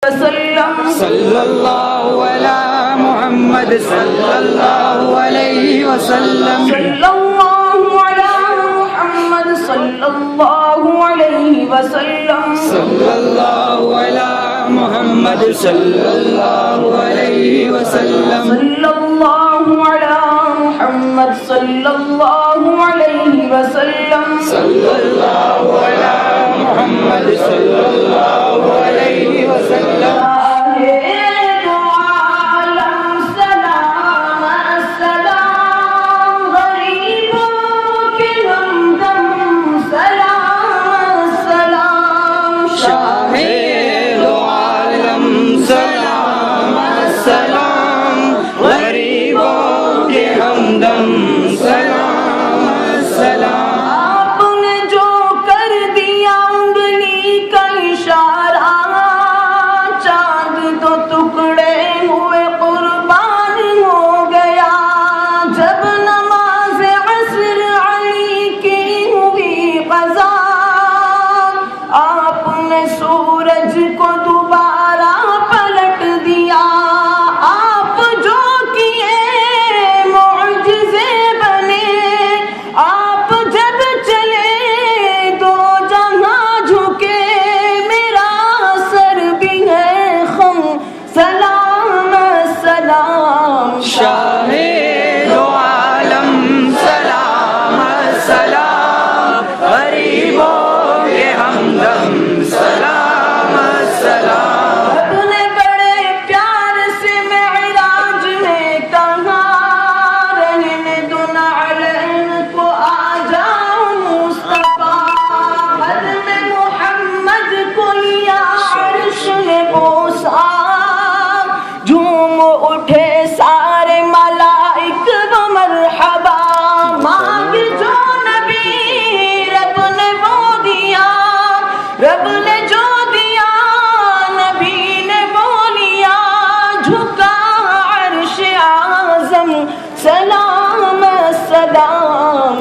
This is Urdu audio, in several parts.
وسلم صلی اللہ علی محمد صلی اللہ علیہ وسلم صلی اللہ علی محمد صلی اللہ علیہ وسلم صلی اللہ علی محمد صلی اللہ علیہ وسلم صلی اللہ علی محمد صلی اللہ علیہ وسلم صلی اللہ علی محمد صلی اللہ علیہ وسلم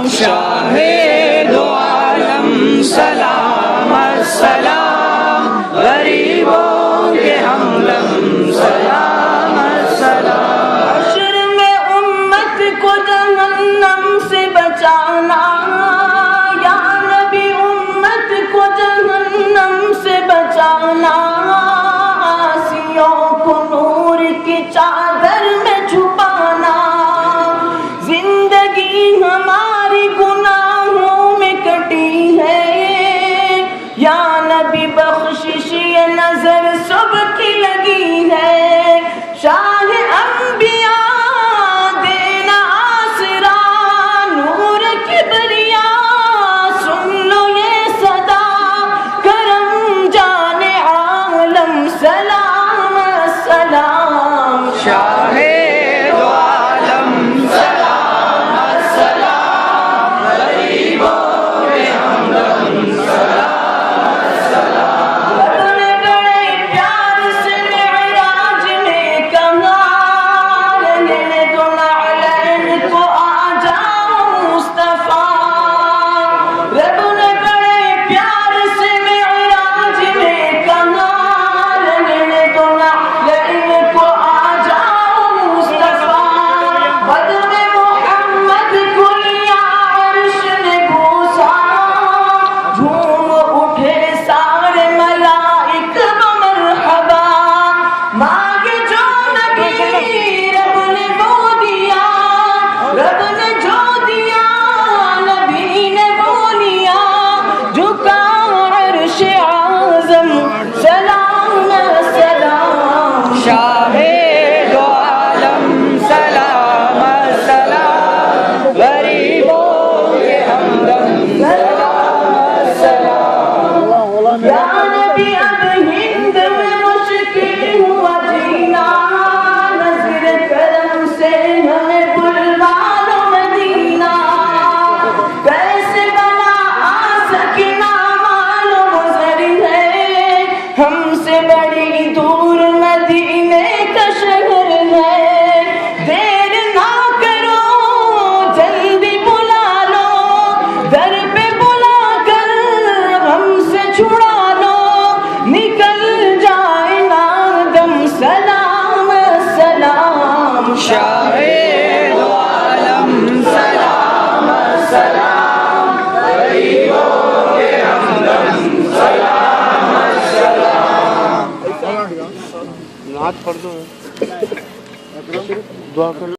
شاہد عالم سلام السلام غریبوں کے ہمدم سلام السلام حشر میں امت کو جہنم سے بچانا یا نبی امت کو جہنم سے بچانا عاصیوں کو نور کی چادر میں چھپانا زندگی ہماری گناہوں میں کٹی ہے یا نبی بخشش یہ نظر سب کی لگی ہے شاہ انبیاء دینا آسرا نور کبریا سن لو یہ صدا کرم جان عالم سلام السلام شاہ یا نبی اب ہند میں مشکل ہوا جی ہاتھ پڑھ دو دعا کر